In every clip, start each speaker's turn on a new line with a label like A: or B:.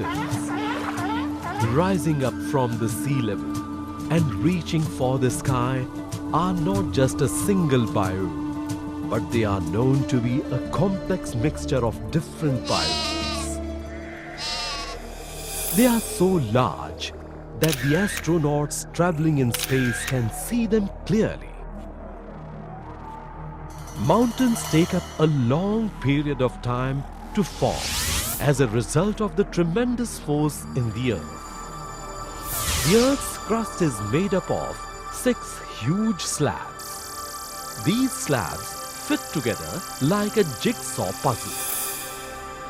A: mountains, rising up from the sea level and reaching for the sky, are not just a single biome, but they are known to be a complex mixture of different biomes. They are so large that the astronauts traveling in space can see them clearly. Mountains take up a long period of time to form as a result of the tremendous force in the Earth. The Earth's crust is made up of 6 huge slabs. These slabs fit together like a jigsaw puzzle.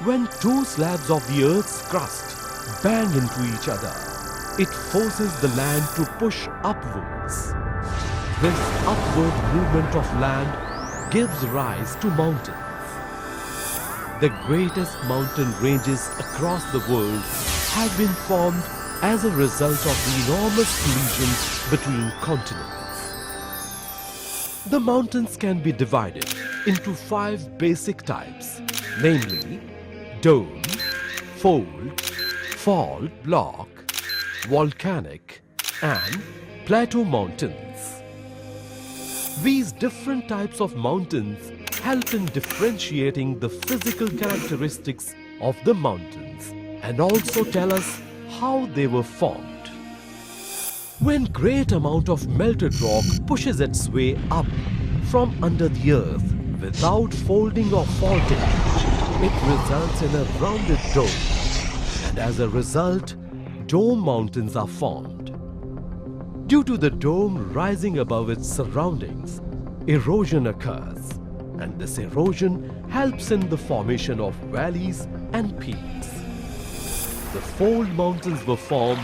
A: When 2 slabs of the Earth's crust bang into each other, it forces the land to push upwards. This upward movement of land gives rise to mountains. The greatest mountain ranges across the world have been formed as a result of the enormous collisions between continents. The mountains can be divided into 5 basic types, namely dome, fold, fault block, volcanic, and plateau mountains. These different types of mountains help in differentiating the physical characteristics of the mountains and also tell us how they were formed. When great amount of melted rock pushes its way up from under the earth without folding or faulting, it results in a rounded dome, and as a result, dome mountains are formed. Due to the dome rising above its surroundings, erosion occurs, and this erosion helps in the formation of valleys and peaks. The fold mountains were formed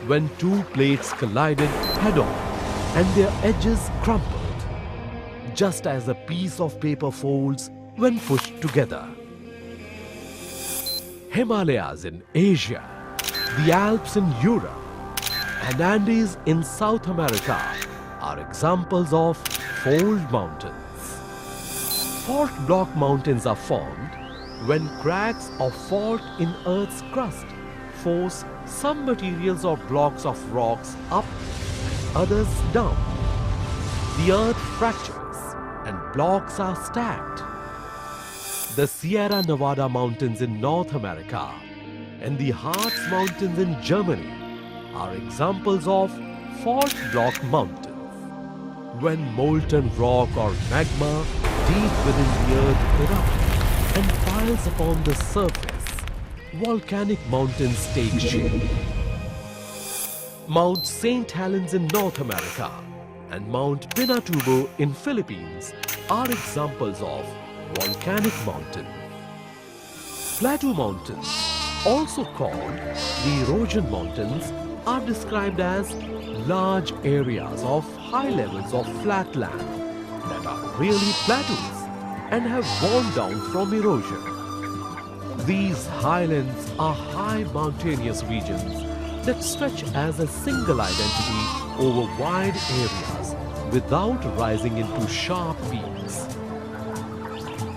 A: when 2 plates collided head-on and their edges crumpled, just as a piece of paper folds when pushed together. Himalayas in Asia, the Alps in Europe, and Andes in South America are examples of fold mountains. Fault block mountains are formed when cracks or fault in Earth's crust force some materials or blocks of rocks up and others down. The Earth fractures and blocks are stacked. The Sierra Nevada mountains in North America and the Harz mountains in Germany are examples of fault block mountains. When molten rock or magma deep within the earth erupts and piles upon the surface, volcanic mountains take shape. Mount St. Helens in North America and Mount PLATEAU in Philippines are examples of volcanic mountains. Plateau mountains, also called the erosion mountains, are described as large areas of high levels of flat land that are really plateaus and have worn down from erosion. These highlands are high mountainous regions that stretch as a single identity over wide areas without rising into sharp peaks.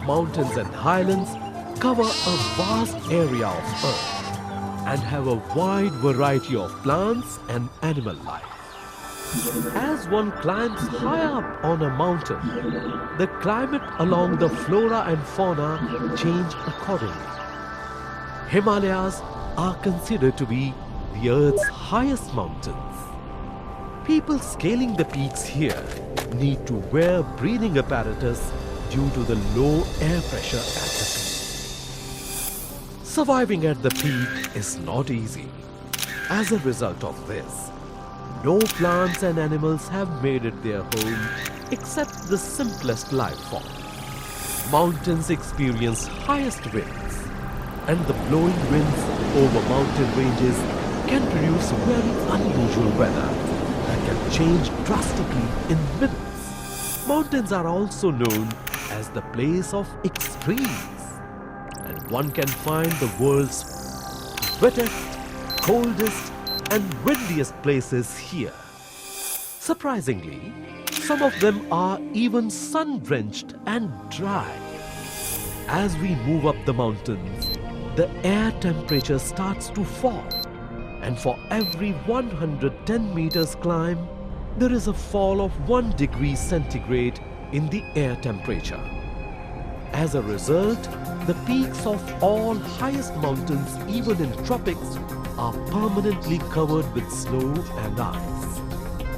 A: Mountains and highlands cover a vast area of earth and have a wide variety of plants and animal life. As one climbs high up on a mountain, the climate along the flora and fauna change accordingly. Himalayas are considered to be the Earth's highest mountains. People scaling the peaks here need to wear breathing apparatus due to the low air pressure at the peak. Surviving at the peak is not easy. As a result of this, no plants and animals have made it their home except the simplest life form. Mountains experience highest winds, and the blowing winds over mountain ranges can produce very unusual weather that can change drastically in minutes. Mountains are also known as the place of extremes, and one can find the world's wettest, coldest, and windiest places here. Surprisingly, some of them are even sun-drenched and dry. As we move up the mountains, the air temperature starts to fall, and for every 110 meters climb, there is a fall of 1 degree centigrade in the air temperature. As a result, the peaks of all highest mountains, even in tropics, are permanently covered with snow and ice.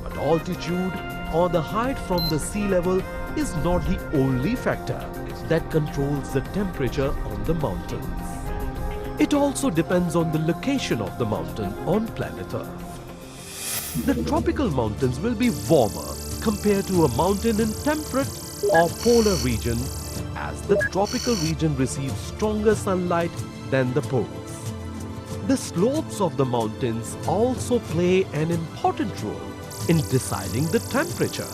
A: But altitude or the height from the sea level is not the only factor that controls the temperature on the mountains. It also depends on the location of the mountain on planet Earth. The tropical mountains will be warmer compared to a mountain in temperate or polar region, as the tropical region receives stronger sunlight than the poles. The slopes of the mountains also play an important role in deciding the temperature.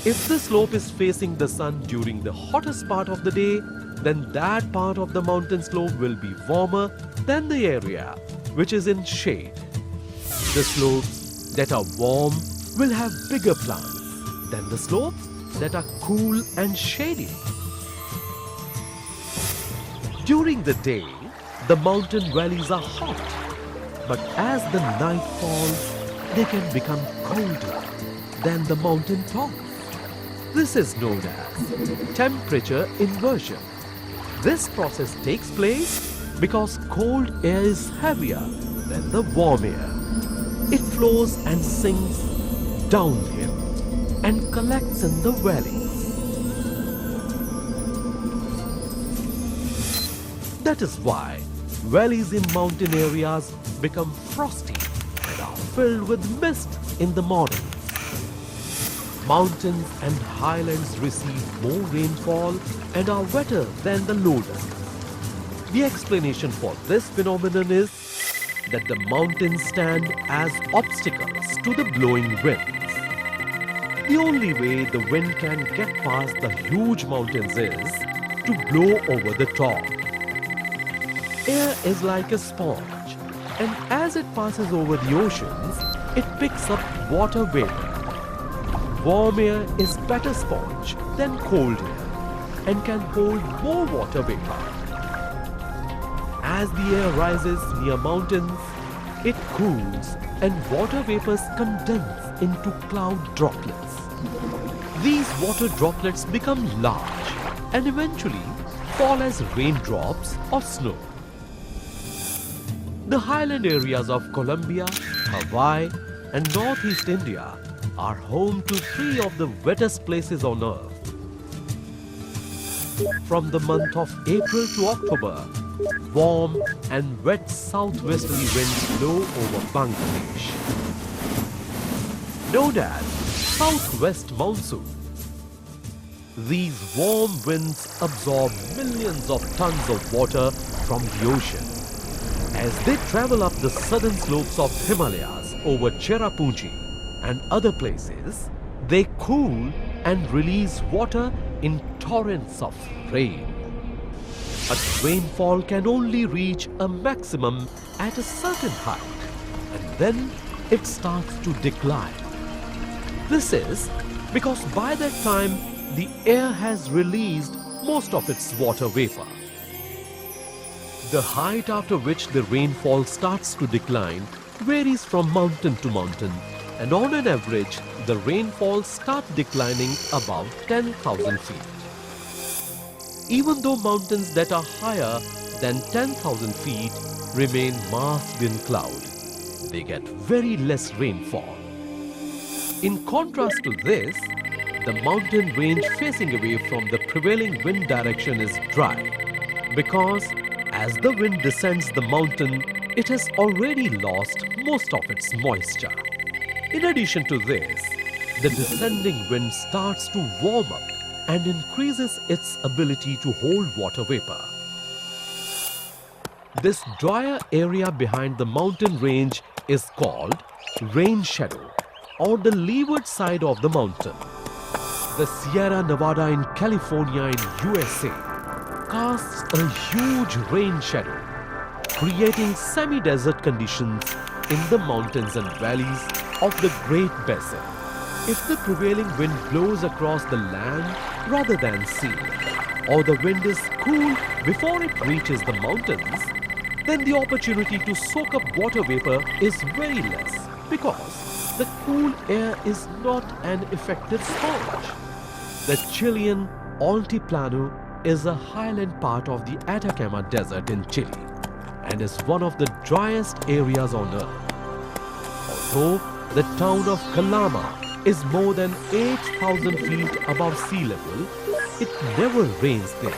A: If the slope is facing the sun during the hottest part of the day, then that part of the mountain slope will be warmer than the area which is in shade. The slopes that are warm will have bigger plants than the slopes that are cool and shady. During the day, the mountain valleys are hot, but as the night falls, they can become colder than the mountain tops. This is known as temperature inversion. This process takes place because cold air is heavier than the warm air. It flows and sinks downhill and collects in the valleys. That is why valleys in mountain areas become frosty and are filled with mist in the morning. Mountains and highlands receive more rainfall and are wetter than the lowlands. The explanation for this phenomenon is that the mountains stand as obstacles to the blowing winds. The only way the wind can get past the huge mountains is to blow over the top. Air is like a sponge, and as it passes over the oceans, it picks up water vapor. Warm air is better sponge than cold air and can hold more water vapor. As the air rises near mountains, it cools and water vapors condense into cloud droplets. These water droplets become large and eventually fall as raindrops or snow. The highland areas of Colombia, Hawaii, and Northeast India are home to 3 of the wettest places on Earth. From the month of April to October, warm and wet southwesterly winds blow over Bangladesh. Known as southwest monsoon. These warm winds absorb millions of tons of water from the ocean. As they travel up the southern slopes of Himalayas over Cherrapunji and other places, they cool and release water in torrents of rain. But rainfall can only reach a maximum at a certain height, and then it starts to decline. This is because by that time, the air has released most of its water vapor. The height after which the rainfall starts to decline varies from mountain to mountain, and on an average, the rainfalls start declining above 10,000 feet. Even though mountains that are higher than 10,000 feet remain masked in cloud, they get very less rainfall. In contrast to this, the mountain range facing away from the prevailing wind direction is dry, because as the wind descends the mountain, it has already lost most of its moisture. In addition to this, the descending wind starts to warm up and increases its ability to hold water vapor. This drier area behind the mountain range is called rain shadow, or the leeward side of the mountain. The Sierra Nevada in California in USA casts a huge rain shadow, creating semi-desert conditions in the mountains and valleys of the Great Basin. If the prevailing wind blows across the land rather than sea, or the wind is cool before it reaches the mountains, then the opportunity to soak up water vapor is very less because the cool air is not an effective sponge. The Chilean Altiplano is a highland part of the Atacama Desert in Chile and is one of the driest areas on earth. Although the town of Calama is more than 8,000 feet above sea level, it never rains there.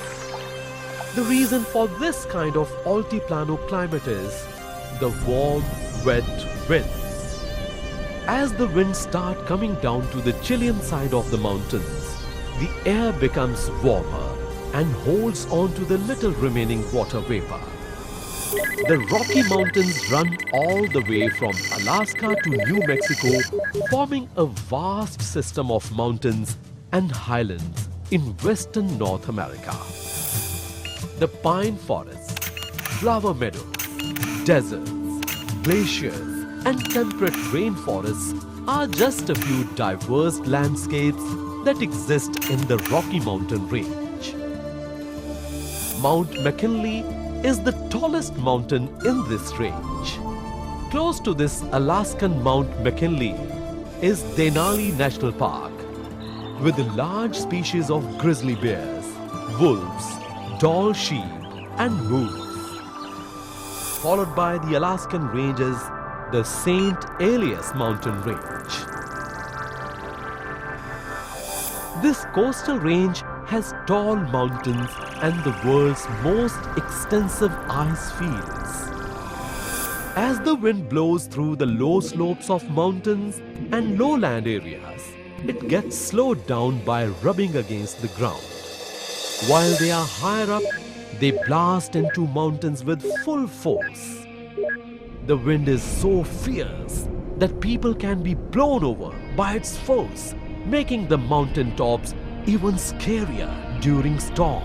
A: The reason for this kind of altiplano climate is the warm, wet winds. As the winds start coming down to the Chilean side of the mountains, the air becomes warmer and holds on to the little remaining water vapor. The Rocky Mountains run all the way from Alaska to New Mexico, forming a vast system of mountains and highlands in western North America. The pine forests, flower meadows, deserts, glaciers, and temperate rainforests are just a few diverse landscapes that exist in the Rocky Mountain range. Mount McKinley is the tallest mountain in this range. Close to this Alaskan Mount McKinley is Denali National Park, with large species of grizzly bears, wolves, tall sheep, and moose. Followed by the Alaskan ranges, the St. Elias mountain range. This coastal range has tall mountains and the world's most extensive ice fields. As the wind blows through the low slopes of mountains and lowland areas, it gets slowed down by rubbing against the ground. While they are higher up, they blast into mountains with full force. The wind is so fierce that people can be blown over by its force, making the mountain tops even scarier during storm.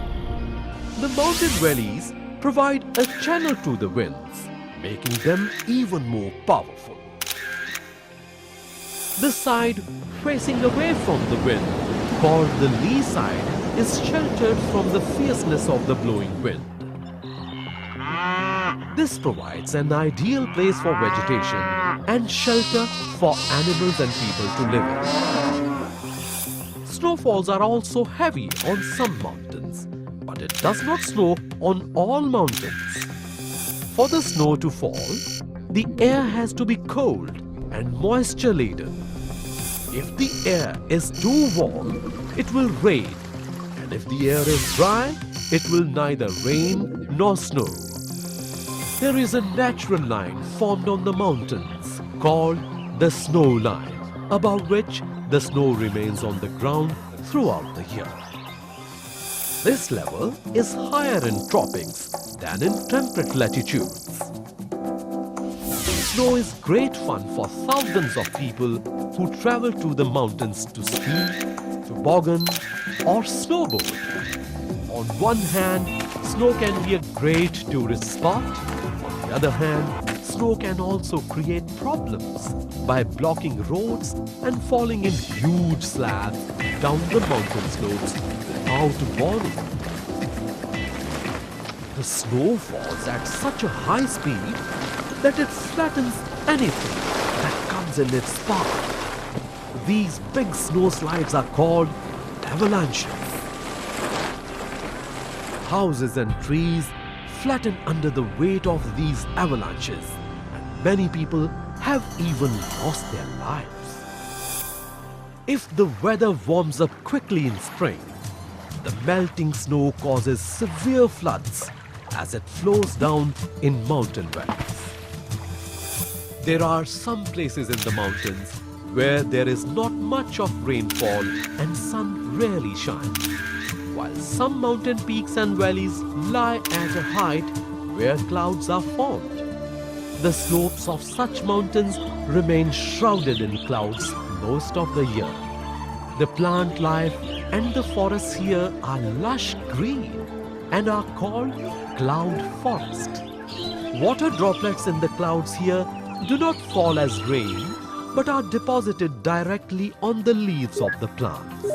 A: The mountain valleys provide a channel to the winds, making them even more powerful. The side facing away from the wind, called the lee side, is sheltered from the fierceness of the blowing wind. This provides an ideal place for vegetation and shelter for animals and people to live in. Snowfalls are also heavy on some mountains, but it does not snow on all mountains. For the snow to fall, the air has to be cold and moisture-laden. If the air is too warm, it will rain, and if the air is dry, it will neither rain nor snow. There is a natural line formed on the mountains called the snow line, above which the snow remains on the ground throughout the year. This level is higher in tropics than in temperate latitudes. Snow is great fun for thousands of people who travel to the mountains to ski, toboggan, or snowboard. On one hand, snow can be a great tourist spot. On the other hand, snow can also create problems by blocking roads and falling in huge slabs down the mountain slopes without warning. The snow falls at such a high speed that it flattens anything that comes in its path. These big snow slides are called avalanches. Houses and trees flatten under the weight of these avalanches, and many people have even lost their lives. If the weather warms up quickly in spring, the melting snow causes severe floods as it flows down in mountain valleys. There are some places in the mountains where there is not much of rainfall and sun rarely shines, while some mountain peaks and valleys lie at a height where clouds are formed. The slopes of such mountains remain shrouded in clouds most of the year. The plant life and the forests here are lush green and are called cloud forest. Water droplets in the clouds here do not fall as rain, but are deposited directly on the leaves of the plants.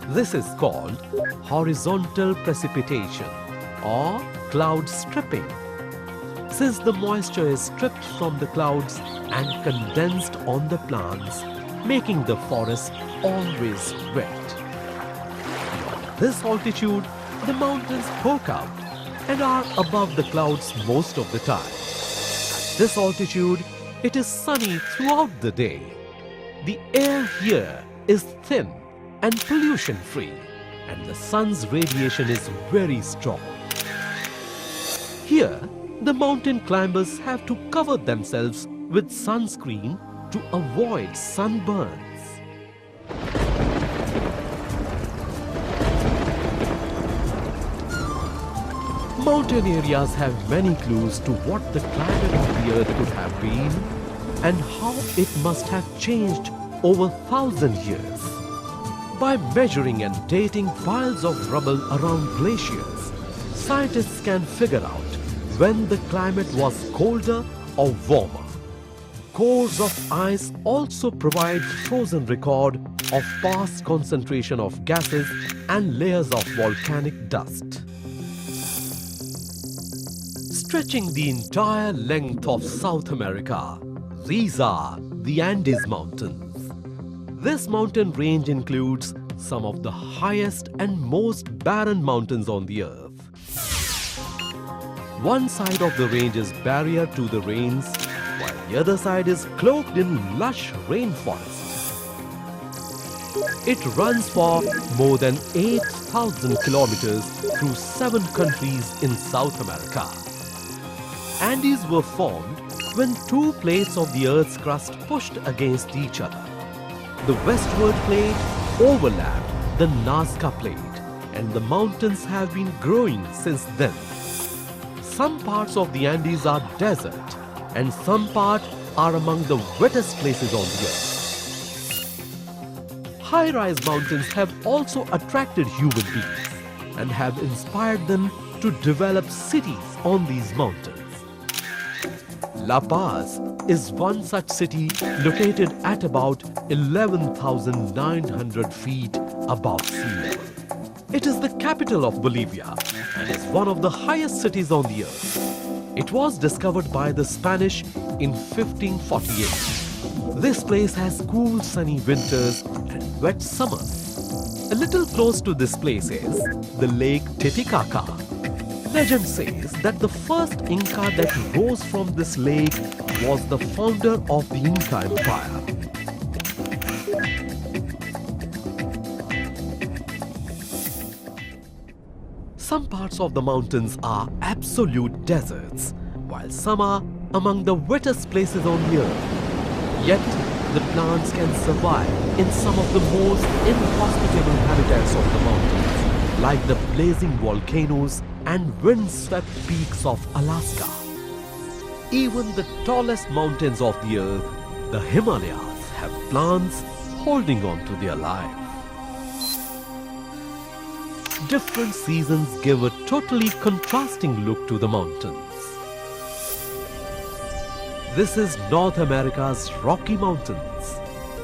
A: This is called horizontal precipitation or cloud stripping, since the moisture is stripped from the clouds and condensed on the plants, making the forest always wet. At this altitude, the mountains poke out and are above the clouds most of the time. At this altitude, it is sunny throughout the day. The air here is thin and pollution-free, and the sun's radiation is very strong. Here, the mountain climbers have to cover themselves with sunscreen to avoid sunburns. Mountain areas have many clues to what the climate of the earth could have been and how it must have changed over 1,000 years. By measuring and dating piles of rubble around glaciers, scientists can figure out when the climate was colder or warmer. Cores of ice also provide frozen record of past concentration of gases and layers of volcanic dust. Stretching the entire length of South America, these are the Andes Mountains. This mountain range includes some of the highest and most barren mountains on the earth. One side of the range is barrier to the rains, while the other side is cloaked in lush rainforests. It runs for more than 8,000 kilometers through 7 countries in South America. Andes were formed when 2 plates of the Earth's crust pushed against each other. The westward plate overlapped the Nazca Plate, and the mountains have been growing since then. Some parts of the Andes are desert, and some parts are among the wettest places on the earth. High-rise mountains have also attracted human beings and have inspired them to develop cities on these mountains. La Paz is one such city located at about 11,900 feet above sea level. It is the capital of Bolivia and is one of the highest cities on the earth. It was discovered by the Spanish in 1548. This place has cool sunny winters and wet summers. A little close to this place is the lake Titicaca. Legend says that the first Inca that rose from this lake was the founder of the Inca Empire. Some parts of the mountains are absolute deserts, while some are among the wettest places on the earth. Yet, the plants can survive in some of the most inhospitable habitats of the mountains, like the blazing volcanoes and windswept peaks of Alaska. Even the tallest mountains of the earth, the Himalayas, have plants holding on to their life. Different seasons give a totally contrasting look to the mountains. This is North America's Rocky Mountains.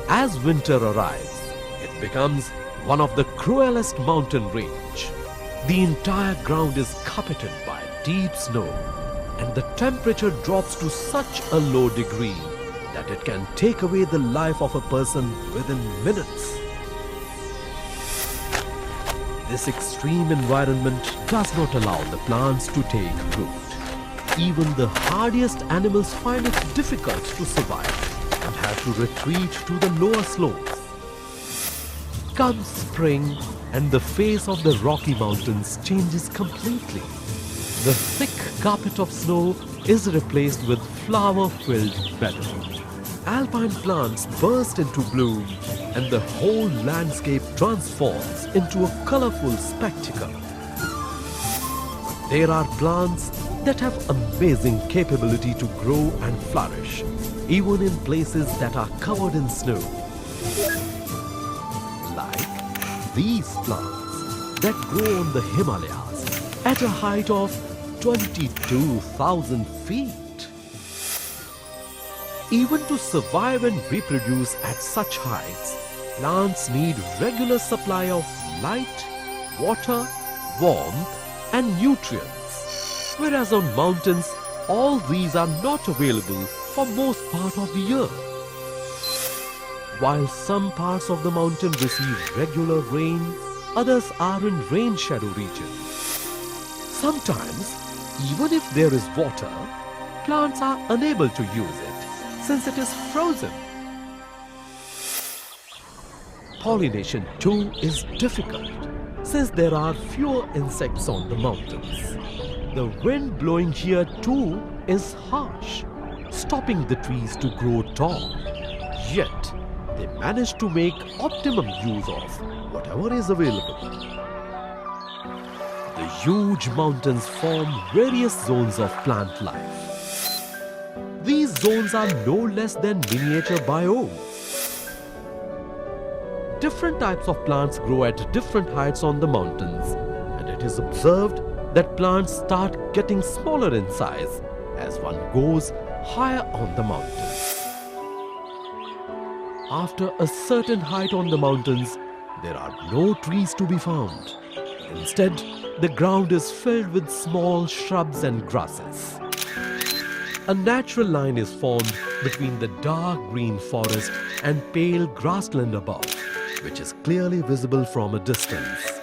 A: As winter arrives, it becomes one of the cruelest mountain range. The entire ground is carpeted by deep snow, and the temperature drops to such a low degree that it can take away the life of a person within minutes. This extreme environment does not allow the plants to take root. Even the hardiest animals find it difficult to survive and have to retreat to the lower slopes. Comes spring, and the face of the Rocky Mountains changes completely. The thick carpet of snow is replaced with flower-filled meadow. Alpine plants burst into bloom, and the whole landscape transforms into a colorful spectacle. There are plants that have amazing capability to grow and flourish, even in places that are covered in snow. Like these plants that grow on the Himalayas at a height of 22,000 feet. Even to survive and reproduce at such heights, Plants need regular supply of light, water, warmth and nutrients, whereas on mountains all these are not available for most part of the year. While some parts of the mountain receive regular rain, others are in rain shadow regions. Sometimes, even if there is water, plants are unable to use it since it is frozen. Pollination too is difficult since there are fewer insects on the mountains. The wind blowing here too is harsh, stopping the trees to grow tall. Yet, they manage to make optimum use of whatever is available. The huge mountains form various zones of plant life. These zones are no less than miniature biomes. Different types of plants grow at different heights on the mountains, and it is observed that plants start getting smaller in size as one goes higher on the mountains. After a certain height on the mountains, there are no trees to be found. Instead, the ground is filled with small shrubs and grasses. A natural line is formed between the dark green forest and pale grassland above, which is clearly visible from a distance.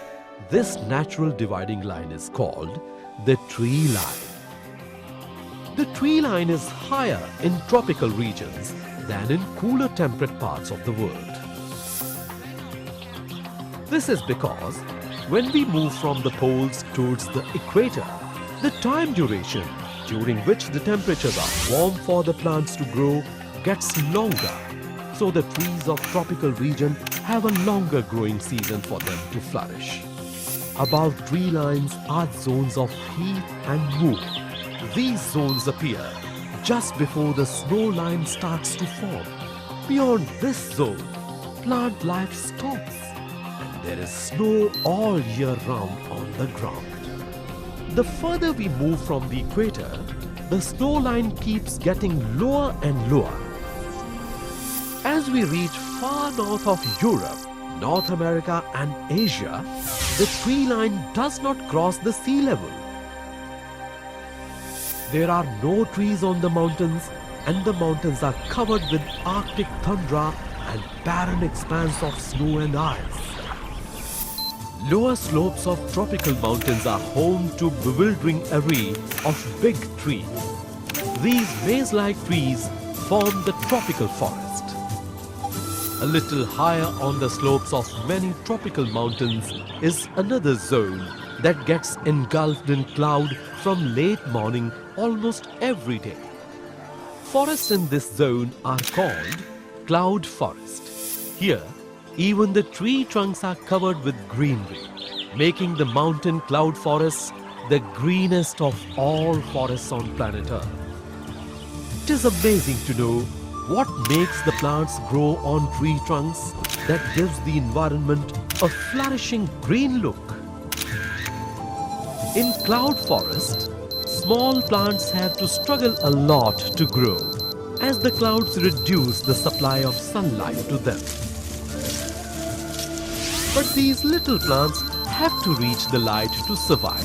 A: This natural dividing line is called the tree line. The tree line is higher in tropical regions than in cooler temperate parts of the world. This is because when we move from the poles towards the equator, the time duration during which the temperatures are warm for the plants to grow gets longer. So the trees of tropical region have a longer growing season for them to flourish. Above tree lines are zones of heat and mood. These zones appear just before the snow line starts to form. Beyond this zone, plant life stops and there is snow all year round on the ground. The further we move from the equator, the snow line keeps getting lower and lower. As we reach far north of Europe, North America and Asia, the tree line does not cross the sea level. There are no trees on the mountains, and the mountains are covered with Arctic tundra and barren expanse of snow and ice. Lower slopes of tropical mountains are home to bewildering array of big trees. These maze-like trees form the tropical forest. A little higher on the slopes of many tropical mountains is another zone that gets engulfed in cloud from late morning almost every day. Forests in this zone are called cloud forest. Here, even the tree trunks are covered with greenery, making the mountain cloud forests the greenest of all forests on planet Earth. It is amazing to know what makes the plants grow on tree trunks that gives the environment a flourishing green look. In cloud forest, small plants have to struggle a lot to grow as the clouds reduce the supply of sunlight to them. But these little plants have to reach the light to survive.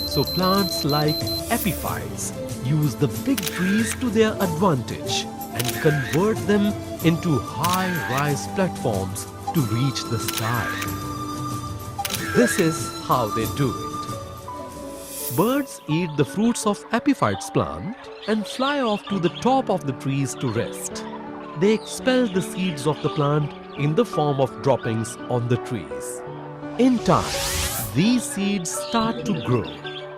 A: So plants like epiphytes use the big trees to their advantage and convert them into high-rise platforms to reach the sky. This is how they do it. Birds eat the fruits of epiphytes plant and fly off to the top of the trees to rest. They expel the seeds of the plant in the form of droppings on the trees. In time, these seeds start to grow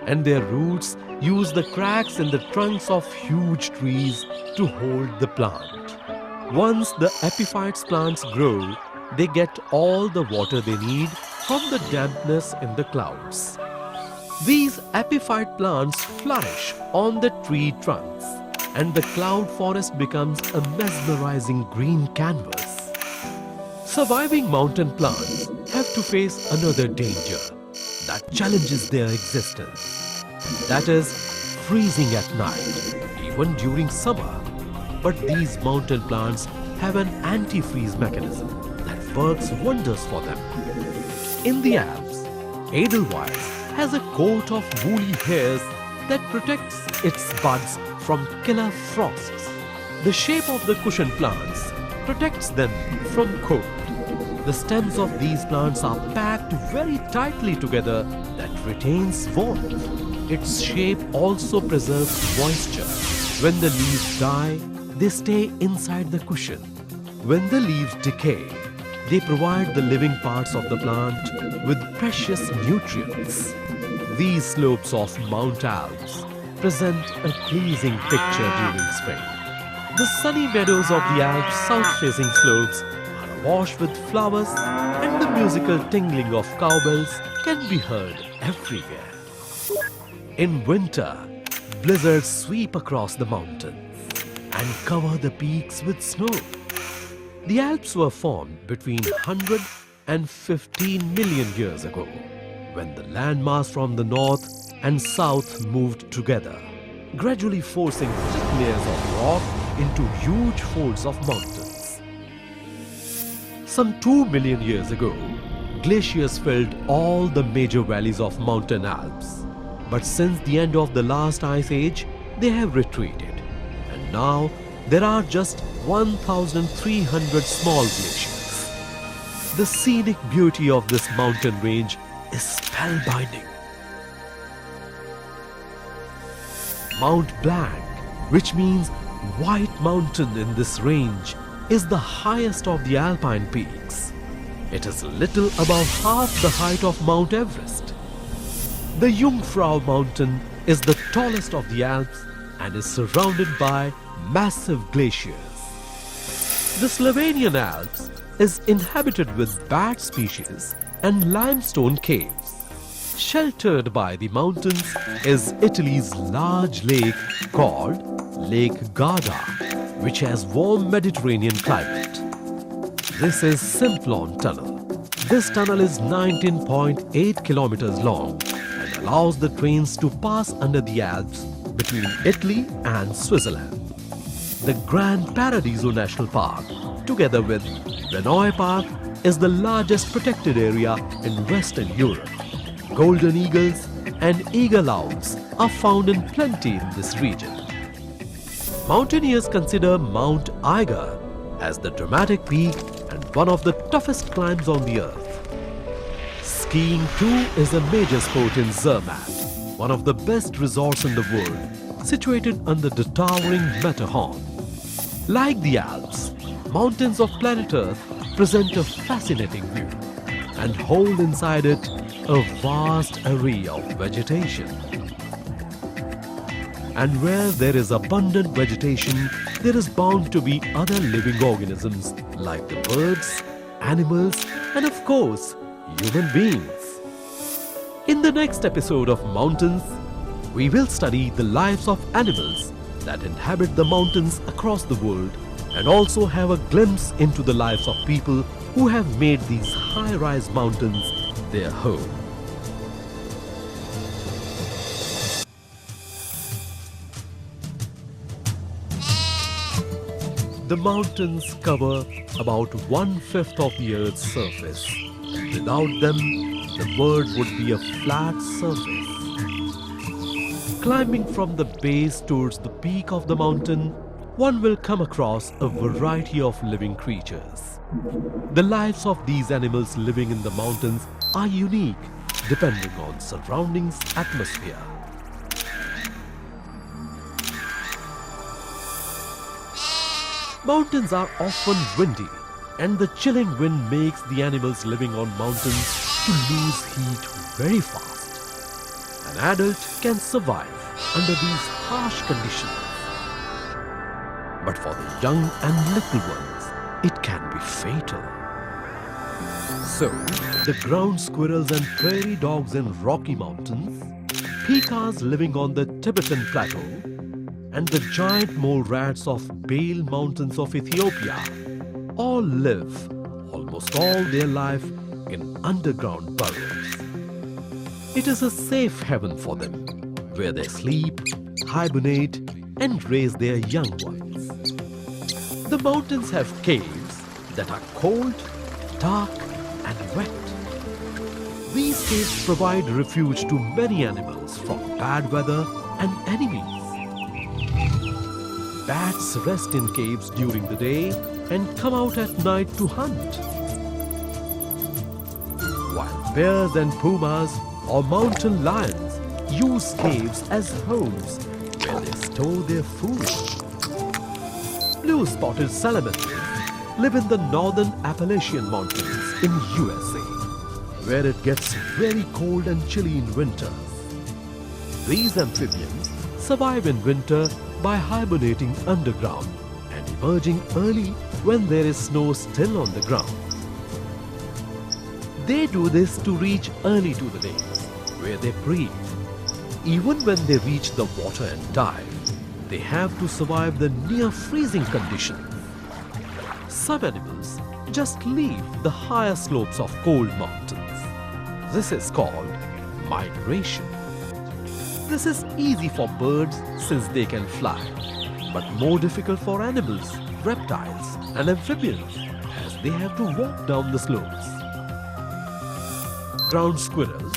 A: and their roots use the cracks in the trunks of huge trees to hold the plant. Once the epiphytes plants grow, they get all the water they need from the dampness in the clouds. These epiphyte plants flourish on the tree trunks, and the cloud forest becomes a mesmerizing green canvas. Surviving mountain plants have to face another danger that challenges their existence. That is freezing at night, even during summer. But these mountain plants have an antifreeze mechanism that works wonders for them. In the Alps, Edelweiss has a coat of woolly hairs that protects its buds from killer frosts. The shape of the cushion plants protects them from cold. The stems of these plants are packed very tightly together that retains warmth. Its shape also preserves moisture. When the leaves die, they stay inside the cushion. When the leaves decay, they provide the living parts of the plant with precious nutrients. These slopes of Mount Alps present a pleasing picture during spring. The sunny meadows of the Alps' south-facing slopes are awash with flowers, and the musical tingling of cowbells can be heard everywhere. In winter, blizzards sweep across the mountains and cover the peaks with snow. The Alps were formed between 100 and 15 million years ago, when the landmass from the north and south moved together, gradually forcing thick layers of rock into huge folds of mountains. Some 2 million years ago, glaciers filled all the major valleys of mountain Alps. But since the end of the last ice age, they have retreated. And now there are just 1,300 small glaciers. The scenic beauty of this mountain range is spellbinding. Mount Blanc, which means White Mountain in this range, is the highest of the alpine peaks. It is little above half the height of Mount Everest. The Jungfrau mountain is the tallest of the Alps and is surrounded by massive glaciers. The Slovenian Alps is inhabited with bat species and limestone caves. Sheltered by the mountains is Italy's large lake called Lake Garda, which has warm Mediterranean climate. This is Simplon Tunnel. This tunnel is 19.8 kilometers long and allows the trains to pass under the Alps between Italy and Switzerland. The Gran Paradiso National Park, together with Vinoy Park, is the largest protected area in Western Europe. Golden eagles and eagle owls are found in plenty in this region. Mountaineers consider Mount INKA as the dramatic peak and one of the toughest climbs on the earth. Skiing too is a major sport in Zermatt, one of the best resorts in the world, situated under the towering Matterhorn. Like the Alps, mountains of planet Earth present a fascinating view and hold inside it a vast array of vegetation. And where there is abundant vegetation, there is bound to be other living organisms like the birds, animals, and of course, human beings. In the next episode of Mountains, we will study the lives of animals that inhabit the mountains across the world and also have a glimpse into the lives of people who have made these high-rise mountains their home. The mountains cover about 1/5 of the Earth's surface. Without them, the world would be a flat surface. Climbing from the base towards the peak of the mountain, one will come across a variety of living creatures. The lives of these animals living in the mountains are unique depending on surroundings, atmosphere. Mountains are often windy, and the chilling wind makes the animals living on mountains to lose heat very fast. An adult can survive under these harsh conditions. But for the young and little ones, it can be fatal. So, the ground squirrels and prairie dogs in Rocky Mountains, pikas living on the Tibetan Plateau, and the giant mole rats of BALE Mountains of Ethiopia all live almost all their life in underground burrows. It is a safe haven for them, where they sleep, hibernate, and raise their young ones. The mountains have caves that are cold dark and wet. These caves provide refuge to many animals from bad weather and enemies. Bats rest in caves during the day and come out at night to hunt. While bears and pumas or mountain lions use caves as homes where they store their food. Blue-spotted salamanders live in the northern Appalachian Mountains in USA, where it gets very cold and chilly in winters. These amphibians survive in winter by hibernating underground and emerging early when there is snow still on the ground. They do this to reach early to the lakes, where they breathe. Even when they reach the water and dive, they have to survive the near-freezing conditions. Some animals just leave the higher slopes of cold mountains. This is called migration. This is easy for birds since they can fly, but more difficult for animals, reptiles and amphibians as they have to walk down the slopes. Ground squirrels,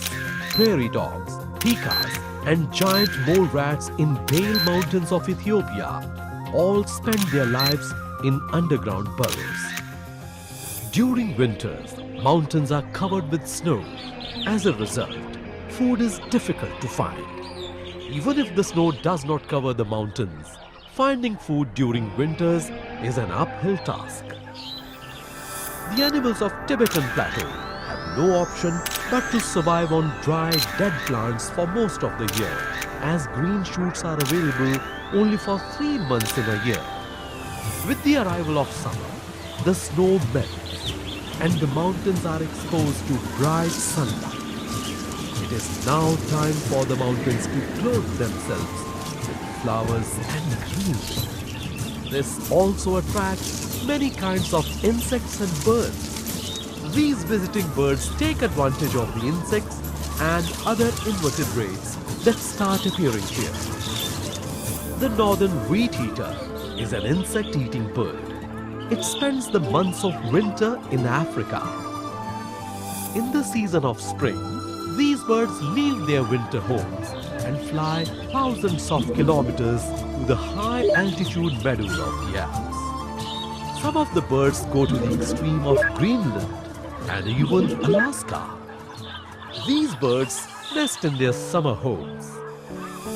A: prairie dogs, pikas and giant mole rats in Bale Mountains of Ethiopia all spend their lives in underground burrows. During winters, mountains are covered with snow. As a result, food is difficult to find. Even if the snow does not cover the mountains, finding food during winters is an uphill task. The animals of Tibetan Plateau have no option but to survive on dry, dead plants for most of the year, as green shoots are available only for 3 months in a year. With the arrival of summer, the snow melts and the mountains are exposed to bright sunlight. It is now time for the mountains to clothe themselves with flowers and greenery. This also attracts many kinds of insects and birds. These visiting birds take advantage of the insects and other invertebrates that start appearing here. The northern wheat eater is an insect-eating bird. It spends the months of winter in Africa. In the season of spring, these birds leave their winter homes and fly thousands of kilometers to the high-altitude meadows of the Alps. Some of the birds go to the extreme of Greenland and even Alaska. These birds nest in their summer homes,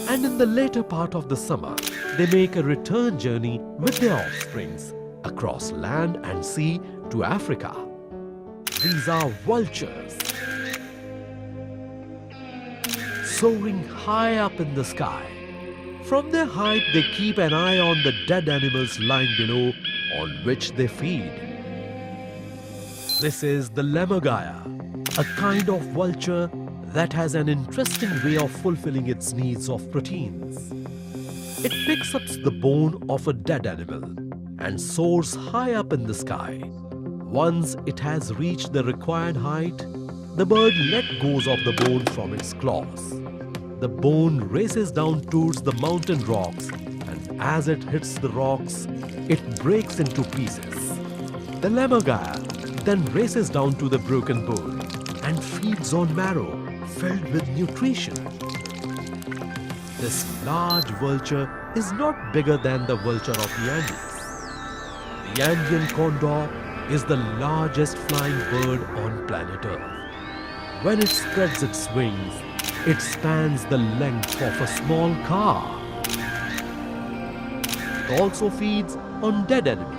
A: and in the later part of the summer, they make a return journey with their offsprings across land and sea to Africa. These are vultures. Soaring high up in the sky. From their height, they keep an eye on the dead animals lying below on which they feed. This is the lammergeier, a kind of vulture that has an interesting way of fulfilling its needs of proteins. It picks up the bone of a dead animal and soars high up in the sky. Once it has reached the required height, the bird lets go of the bone from its claws. The bone races down towards the mountain rocks, and as it hits the rocks, it breaks into pieces. The lammergeier then races down to the broken bone and feeds on marrow filled with nutrition. This large vulture is not bigger than the vulture of the Andes. The Andean condor is the largest flying bird on planet Earth. When it spreads its wings, it spans the length of a small car. It also feeds on dead animals.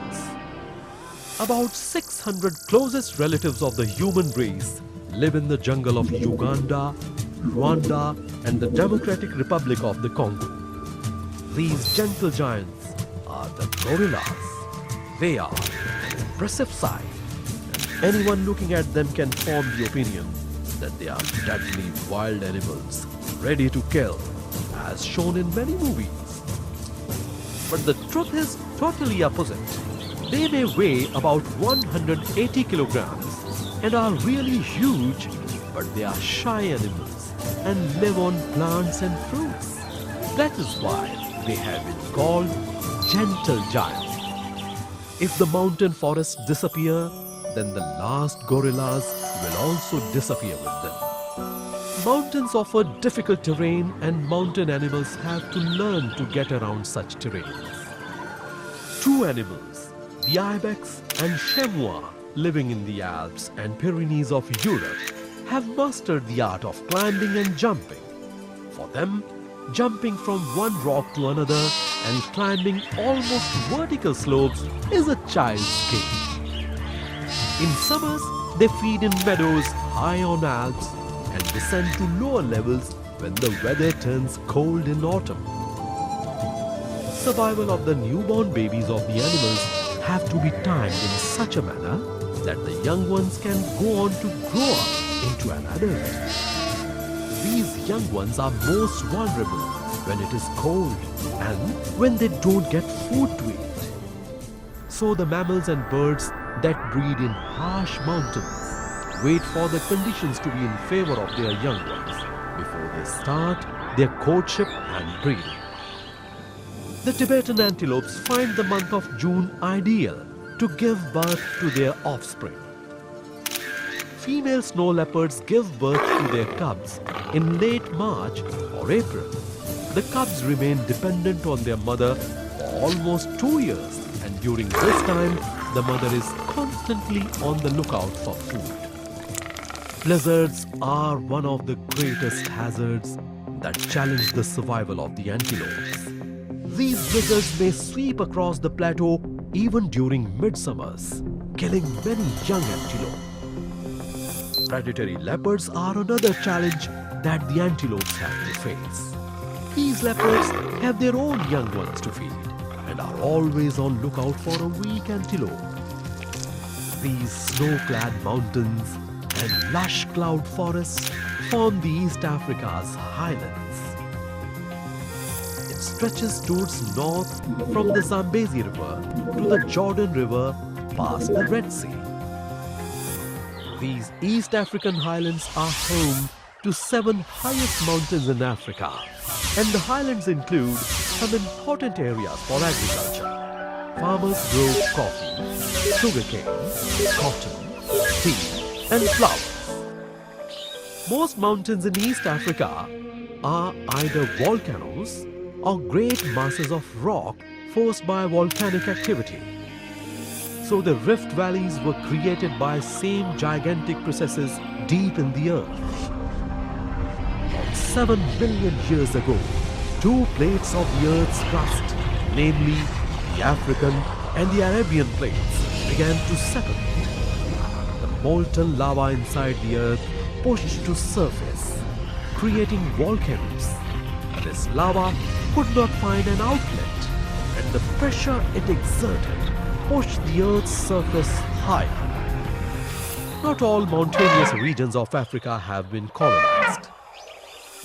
A: About 600 closest relatives of the human race live in the jungle of Uganda, Rwanda, and the Democratic Republic of the Congo. These gentle giants are the gorillas. They are an impressive sight, and anyone looking at them can form the opinion that they are deadly wild animals ready to kill, as shown in many movies. But the truth is totally opposite. They may weigh about 180 kilograms and are really huge, but they are shy animals and live on plants and fruits. That is why they have been called gentle giants. If the mountain forests disappear, then the last gorillas will also disappear with them. Mountains offer difficult terrain and mountain animals have to learn to get around such terrains. Two animals, the ibex and chamois, living in the Alps and Pyrenees of Europe, have mastered the art of climbing and jumping. For them, jumping from one rock to another and climbing almost vertical slopes is a child's game. In summers, they feed in meadows high on Alps and descend to lower levels when the weather turns cold in autumn. Survival of the newborn babies of the animals have to be timed in such a manner that the young ones can go on to grow up into an adult. These young ones are most vulnerable when it is cold and when they don't get food to eat. So the mammals and birds that breed in harsh mountains wait for the conditions to be in favor of their young ones before they start their courtship and breeding. The Tibetan antelopes find the month of June ideal to give birth to their offspring. Female snow leopards give birth to their cubs in late March or April. The cubs remain dependent on their mother for almost 2 years, and during this time, the mother is constantly on the lookout for food. Blizzards are one of the greatest hazards that challenge the survival of the antelopes. These blizzards may sweep across the plateau even during midsummers, killing many young antelope. Predatory leopards are another challenge that the antelopes have to face. These leopards have their own young ones to feed and are always on lookout for a weak antelope. These snow-clad mountains and lush cloud forests form the East Africa's highlands. It stretches towards north from the Zambezi River to the Jordan River past the Red Sea. These East African highlands are home to 7 highest mountains in Africa, and the highlands include some important areas for agriculture. Farmers grow coffee, sugarcane, cotton, tea, and flowers. Most mountains in East Africa are either volcanoes or great masses of rock forced by volcanic activity. So the rift valleys were created by same gigantic processes deep in the earth. About 7 billion years ago, 2 plates of the Earth's crust, namely the African and the Arabian plates, began to separate. Molten lava inside the earth pushed to surface, creating volcanoes. This lava could not find an outlet, and the pressure it exerted pushed the earth's surface higher. Not all mountainous regions of Africa have been colonized,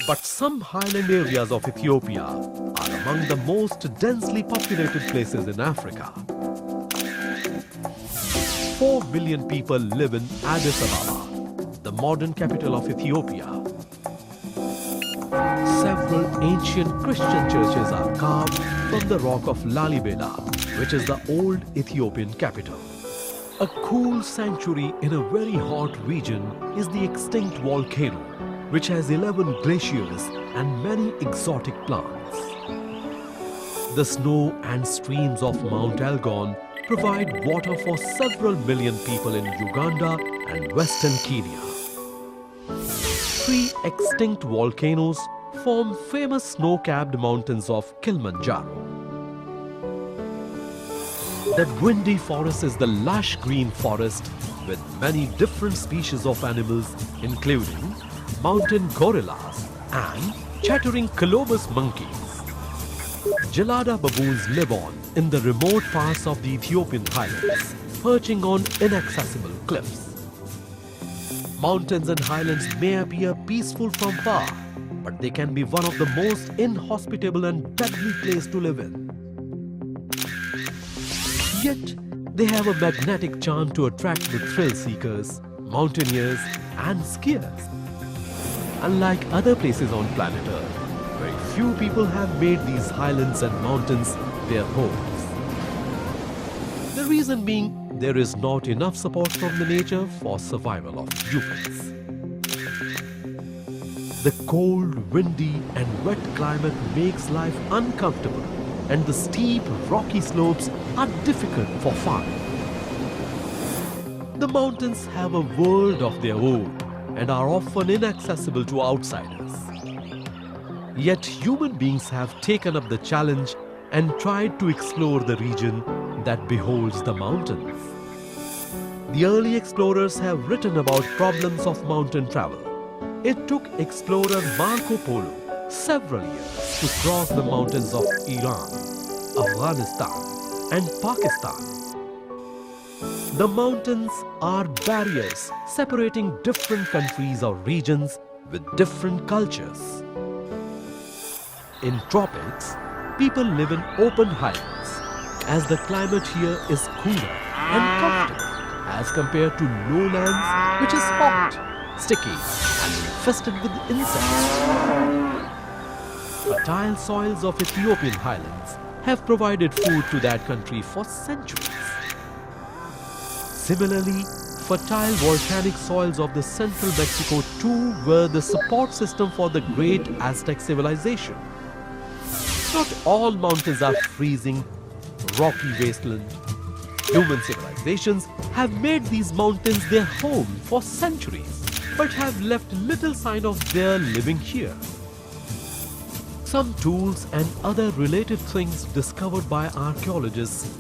A: but some highland areas of Ethiopia are among the most densely populated places in Africa. 4 billion people live in Addis Ababa, the modern capital of Ethiopia. Several ancient Christian churches are carved from the rock of Lalibela, which is the old Ethiopian capital. A cool sanctuary in a very hot region is the extinct volcano, which has 11 glaciers and many exotic plants. The snow and streams of Mount Elgon provide water for several million people in Uganda and Western Kenya. 3 extinct volcanoes form famous snow-capped mountains of Kilimanjaro. That windy forest is the lush green forest with many different species of animals, including mountain gorillas and chattering colobus monkeys. Gelada baboons live on in the remote parts of the Ethiopian highlands, perching on inaccessible cliffs. Mountains and highlands may appear peaceful from far, but they can be one of the most inhospitable and deadly places to live in. Yet, they have a magnetic charm to attract the thrill seekers, mountaineers, and skiers. Unlike other places on planet Earth, very few people have made these highlands and mountains their homes. The reason being, there is not enough support from the nature for survival of humans. The cold, windy and wet climate makes life uncomfortable, and the steep, rocky slopes are difficult for farming. The mountains have a world of their own and are often inaccessible to outsiders. Yet human beings have taken up the challenge and tried to explore the region that beholds the mountains. The early explorers have written about problems of mountain travel. It took explorer Marco Polo several years to cross the mountains of Iran, Afghanistan and Pakistan. The mountains are barriers separating different countries or regions with different cultures. In tropics, people live in open highlands, as the climate here is cooler and comfortable as compared to lowlands, which is hot, sticky and infested with insects. Fertile soils of Ethiopian highlands have provided food to that country for centuries. Similarly, fertile volcanic soils of the central Mexico too were the support system for the great Aztec civilization. Not all mountains are freezing, rocky wasteland. Human civilizations have made these mountains their home for centuries, but have left little sign of their living here. Some tools and other related things discovered by archaeologists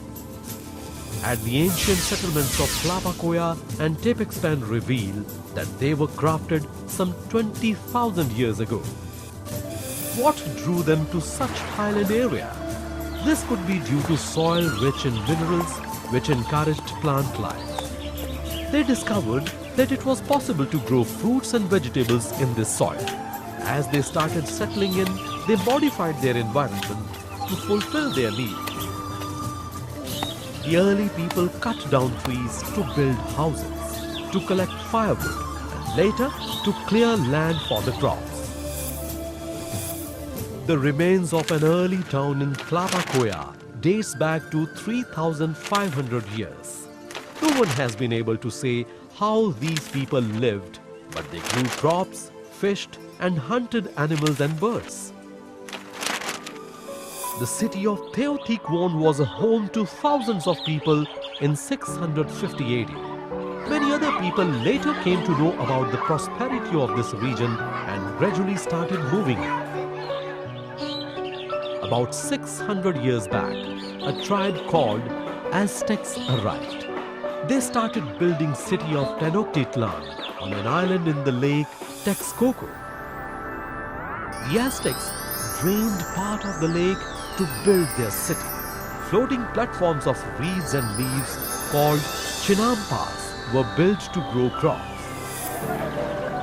A: at the ancient settlements of Tlapacoya and Tepexpan reveal that they were crafted some 20,000 years ago. What drew them to such highland area? This could be due to soil rich in minerals which encouraged plant life. They discovered that it was possible to grow fruits and vegetables in this soil. As they started settling in, they modified their environment to fulfill their needs. The early people cut down trees to build houses, to collect firewood, and later to clear land for the crops. The remains of an early town in Tlapacoya dates back to 3,500 years. No one has been able to say how these people lived, but they grew crops, fished, and hunted animals and birds. The city of Teotihuacan was a home to thousands of people in 650 AD. Many other people later came to know about the prosperity of this region and gradually started moving in. About 600 years back, a tribe called Aztecs arrived. They started building city of Tenochtitlan on an island in the lake Texcoco. The Aztecs drained part of the lake to build their city. Floating platforms of reeds and leaves called chinampas were built to grow crops.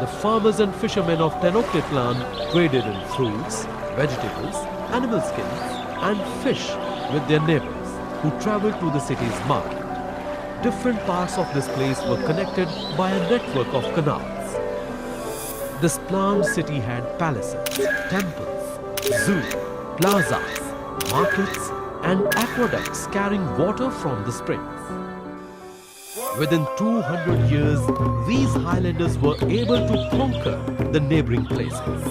A: The farmers and fishermen of Tenochtitlan traded in fruits, vegetables, animal skins and fish with their neighbors who traveled to the city's market. Different parts of this place were connected by a network of canals. This planned city had palaces, temples, zoo, plazas, markets and aqueducts carrying water from the springs. Within 200 years, these highlanders were able to conquer the neighboring places.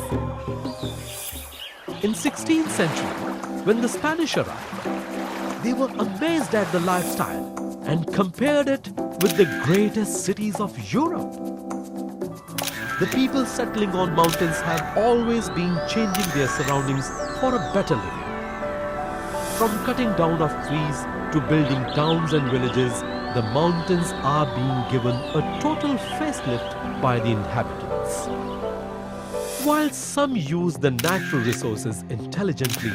A: In 16th century, when the Spanish arrived, they were amazed at the lifestyle and compared it with the greatest cities of Europe. The people settling on mountains have always been changing their surroundings for a better living. From cutting down of trees to building towns and villages, the mountains are being given a total facelift by the inhabitants. While some use the natural resources intelligently,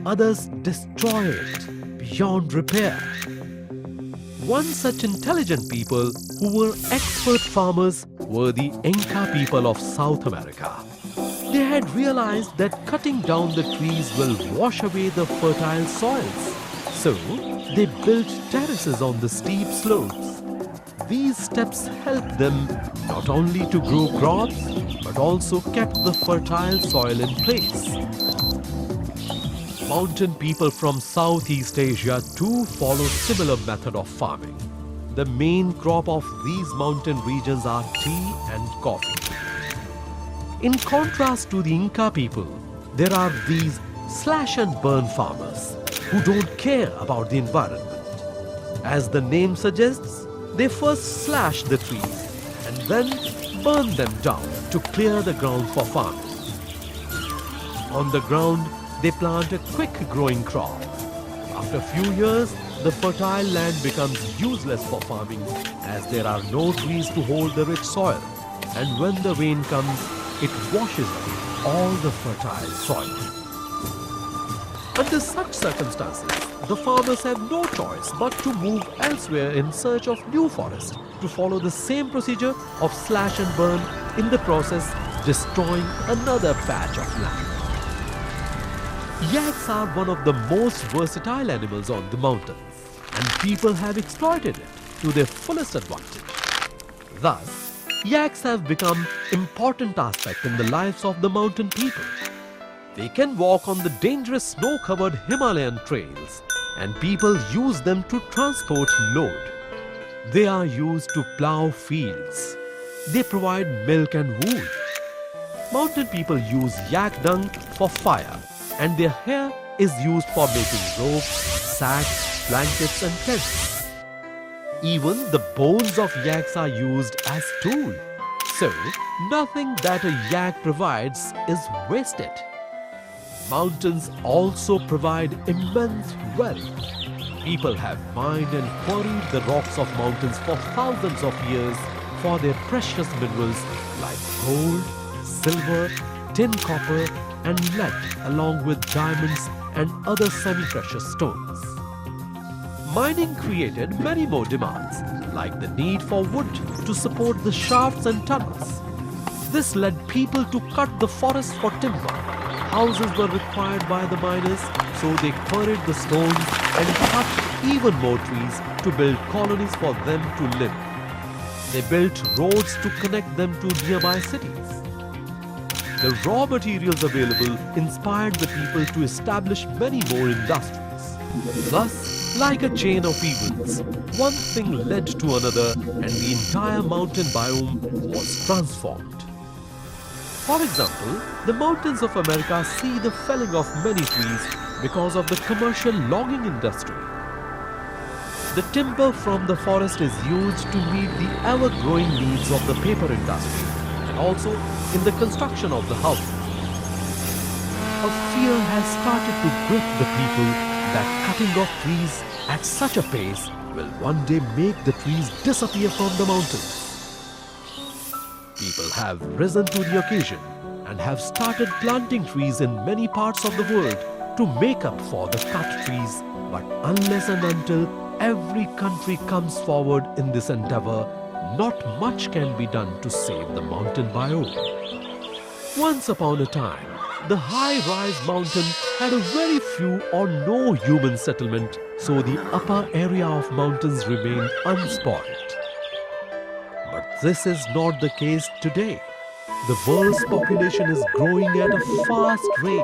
A: others destroy it beyond repair. One such intelligent people who were expert farmers were the Inca people of South America. They had realized that cutting down the trees will wash away the fertile soils. So, they built terraces on the steep slopes. These steps helped them not only to grow crops, but also kept the fertile soil in place. Mountain people from Southeast Asia too follow similar method of farming. The main crop of these mountain regions are tea and coffee. In contrast to the Inca people, there are these slash and burn farmers who don't care about the environment. As the name suggests, they first slash the trees and then burn them down to clear the ground for farming. On the ground, they plant a quick-growing crop. After a few years, the fertile land becomes useless for farming as there are no trees to hold the rich soil, and when the rain comes, it washes away all the fertile soil. Under such circumstances, the farmers have no choice but to move elsewhere in search of new forest to follow the same procedure of slash and burn, in the process destroying another patch of land. Yaks are one of the most versatile animals on the mountains, and people have exploited it to their fullest advantage. Thus, yaks have become an important aspect in the lives of the mountain people. They can walk on the dangerous snow-covered Himalayan trails, and people use them to transport load. They are used to plow fields. They provide milk and wool. Mountain people use yak dung for fire, and their hair is used for making ropes, sacks, blankets and tents. Even the bones of yaks are used as tool. So, nothing that a yak provides is wasted. Mountains also provide immense wealth. People have mined and quarried the rocks of mountains for thousands of years for their precious minerals like gold, silver, tin copper and lead, along with diamonds and other semi-precious stones. Mining created many more demands, like the need for wood to support the shafts and tunnels. This led people to cut the forest for timber. Houses were required by the miners, so they quarried the stones and cut even more trees to build colonies for them to live. They built roads to connect them to nearby cities. The raw materials available inspired the people to establish many more industries. Thus, like a chain of events, one thing led to another and the entire mountain biome was transformed. For example, the mountains of America see the felling of many trees because of the commercial logging industry. The timber from the forest is used to meet the ever-growing needs of the paper industry and also in the construction of the houses. A fear has started to grip the people that cutting off trees at such a pace will one day make the trees disappear from the mountains. People have risen to the occasion and have started planting trees in many parts of the world to make up for the cut trees, but unless and until every country comes forward in this endeavor, not much can be done to save the mountain biome. Once upon a time, the high-rise mountain had a very few or no human settlement, so the upper area of mountains remained unspoiled. But this is not the case today. The world's population is growing at a fast rate,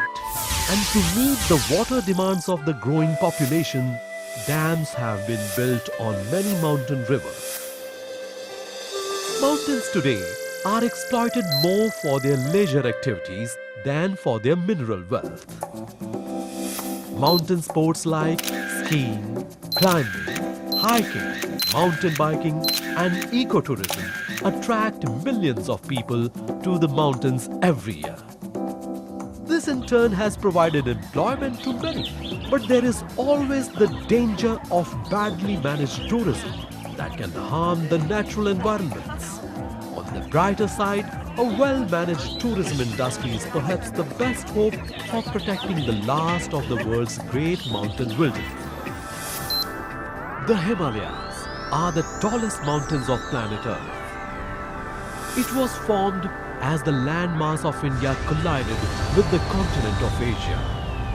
A: and to meet the water demands of the growing population, dams have been built on many mountain rivers. Mountains today are exploited more for their leisure activities than for their mineral wealth. Mountain sports like skiing, climbing, hiking, mountain biking and ecotourism attract millions of people to the mountains every year. This in turn has provided employment to many, but there is always the danger of badly managed tourism that can harm the natural environments. On the brighter side, a well-managed tourism industry is perhaps the best hope for protecting the last of the world's great mountain wilderness. The Himalayas are the tallest mountains of planet Earth. It was formed as the landmass of India collided with the continent of Asia,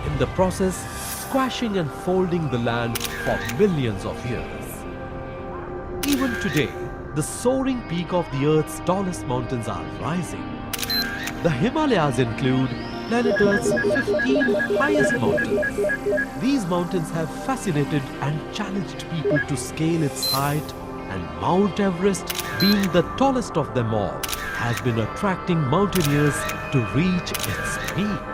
A: in the process squashing and folding the land for millions of years. Even today, the soaring peak of the Earth's tallest mountains are rising. The Himalayas include planet Earth's 15 highest mountains. These mountains have fascinated and challenged people to scale its height, and Mount Everest, being the tallest of them all, has been attracting mountaineers to reach its peak.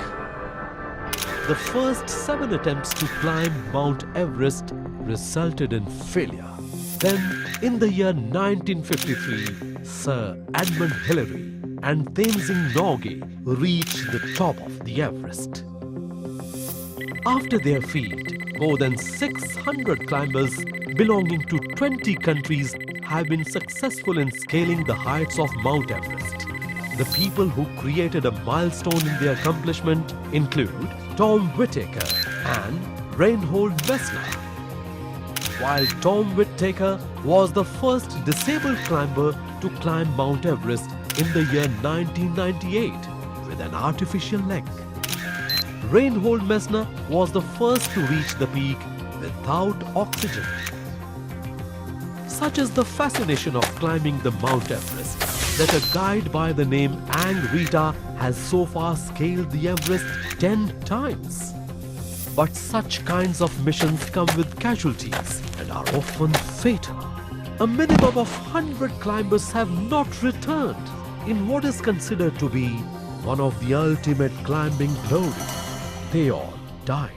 A: The first 7 attempts to climb Mount Everest resulted in failure. Then, in the year 1953, Sir Edmund Hillary and Tenzing Norgay reached the top of the Everest. After their feat, more than 600 climbers belonging to 20 countries have been successful in scaling the heights of Mount Everest. The people who created a milestone in their accomplishment include Tom Whittaker and Reinhold Messner. While Tom Whittaker was the first disabled climber to climb Mount Everest in the year 1998 with an artificial leg. Reinhold Messner was the first to reach the peak without oxygen. Such is the fascination of climbing the Mount Everest that a guide by the name Ang Rita has so far scaled the Everest 10 times. But such kinds of missions come with casualties and are often fatal. A minimum of 100 climbers have not returned in what is considered to be one of the ultimate climbing glory. They all died.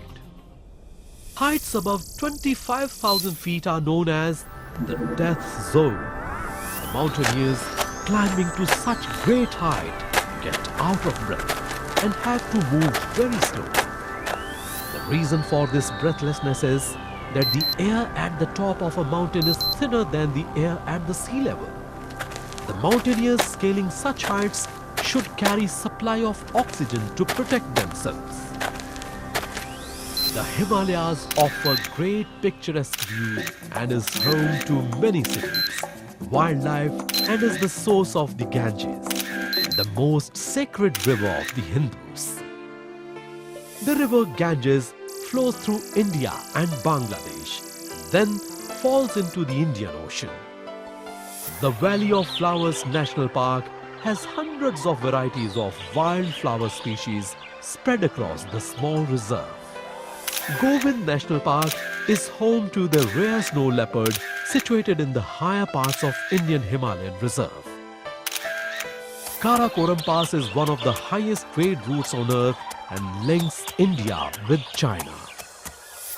A: Heights above 25,000 feet are known as the death zone. The mountaineers climbing to such great height get out of breath and have to move very slowly. The reason for this breathlessness is that the air at the top of a mountain is thinner than the air at the sea level. The mountaineers scaling such heights should carry supply of oxygen to protect themselves. The Himalayas offer great picturesque views and is home to many cities, wildlife, and is the source of the Ganges, the most sacred river of the Hindus. The river Ganges flows through India and Bangladesh, then falls into the Indian Ocean. The Valley of Flowers National Park has hundreds of varieties of wildflower species spread across the small reserve. Govind National Park is home to the rare snow leopard situated in the higher parts of Indian Himalayan Reserve. Karakoram Pass is one of the highest trade routes on earth and links India with China.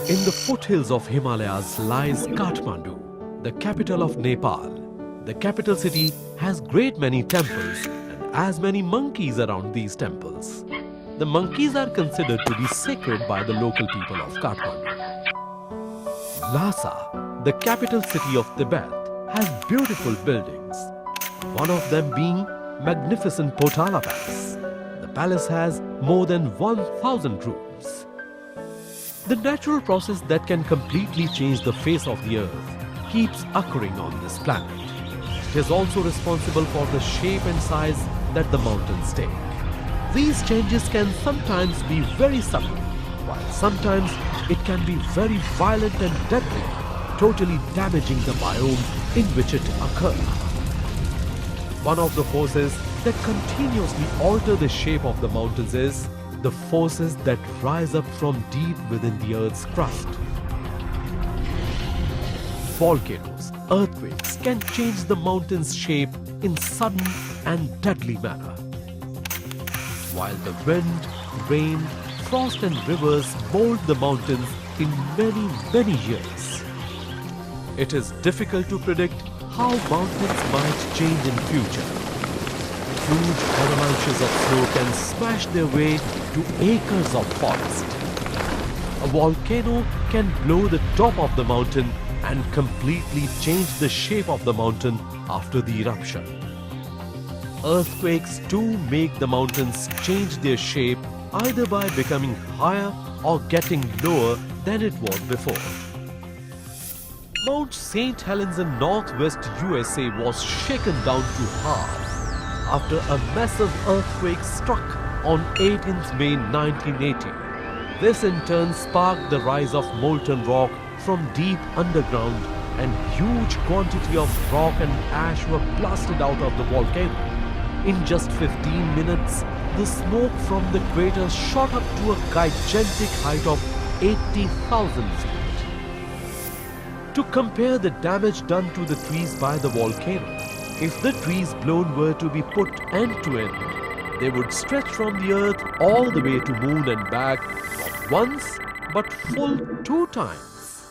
A: In the foothills of Himalayas lies Kathmandu, the capital of Nepal. The capital city has great many temples and as many monkeys around these temples. The monkeys are considered to be sacred by the local people of Kathmandu. Lhasa, the capital city of Tibet, has beautiful buildings, one of them being magnificent Potala Palace. The palace has more than 1,000 rooms. The natural process that can completely change the face of the earth keeps occurring on this planet. It is also responsible for the shape and size that the mountains take. These changes can sometimes be very subtle, while sometimes it can be very violent and deadly, totally damaging the biome in which it occurs. One of the forces that continuously alter the shape of the mountains is the forces that rise up from deep within the Earth's crust. Volcanoes, earthquakes can change the mountain's shape in sudden and deadly manner. While the wind, rain, frost and rivers mold the mountains in many years. It is difficult to predict how mountains might change in future. Huge avalanches of snow can smash their way to acres of forest. A volcano can blow the top of the mountain and completely change the shape of the mountain after the eruption. Earthquakes too make the mountains change their shape either by becoming higher or getting lower than it was before. Mount St. Helens in northwest USA was shaken down to half after a massive earthquake struck on 18th May 1980. This in turn sparked the rise of molten rock from deep underground, and huge quantity of rock and ash were blasted out of the volcano. In just 15 minutes, the smoke from the crater shot up to a gigantic height of 80,000 feet. To compare the damage done to the trees by the volcano, if the trees blown were to be put end to end, they would stretch from the earth all the way to moon and back, not once, but full 2 times.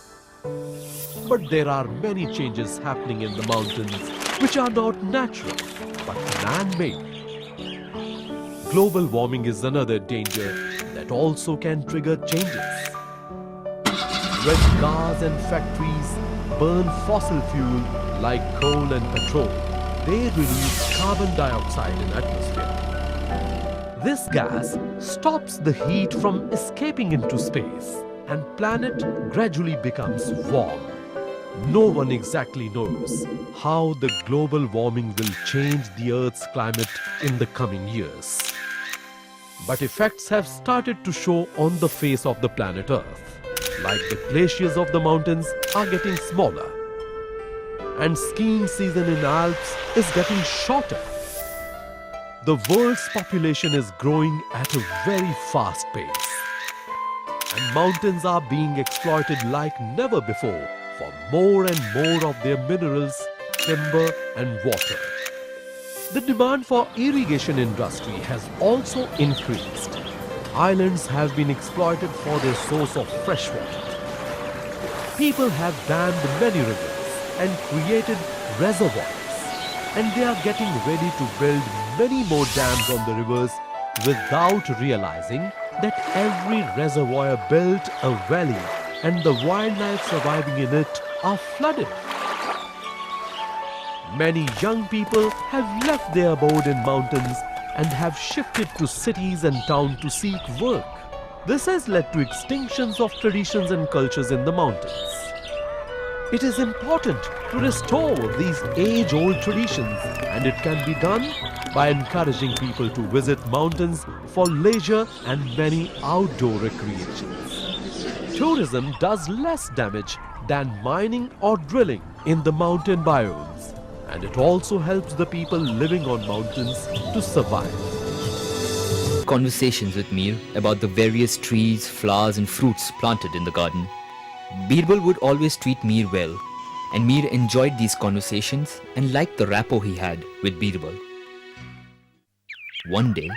A: But there are many changes happening in the mountains which are not natural, but man-made. Global warming is another danger that also can trigger changes. When cars and factories burn fossil fuel like coal and petrol, they release carbon dioxide in atmosphere. This gas stops the heat from escaping into space, and planet gradually becomes warm. No one exactly knows how the global warming will change the Earth's climate in the coming years. But effects have started to show on the face of the planet Earth. Like the glaciers of the mountains are getting smaller, and skiing season in Alps is getting shorter. The world's population is growing at a very fast pace, and mountains are being exploited like never before for more and more of their minerals, timber and water. The demand for irrigation industry has also increased. Islands have been exploited for their source of fresh water. People have dammed many rivers and created reservoirs, and they are getting ready to build many more dams on the rivers without realizing that every reservoir built a valley and the wildlife surviving in it are flooded. Many young people have left their abode in mountains and have shifted to cities and towns to seek work. This has led to extinctions of traditions and cultures in the mountains. It is important to restore these age-old traditions, and it can be done by encouraging people to visit mountains for leisure and many outdoor recreations. Tourism does less damage than mining or drilling in the mountain biomes, and it also helps the people living on mountains to survive.
B: Conversations with Mir about the various trees, flowers and fruits planted in the garden. Birbal would always treat Mir well, and Mir enjoyed these conversations and liked the rapport he had with Birbal. One day,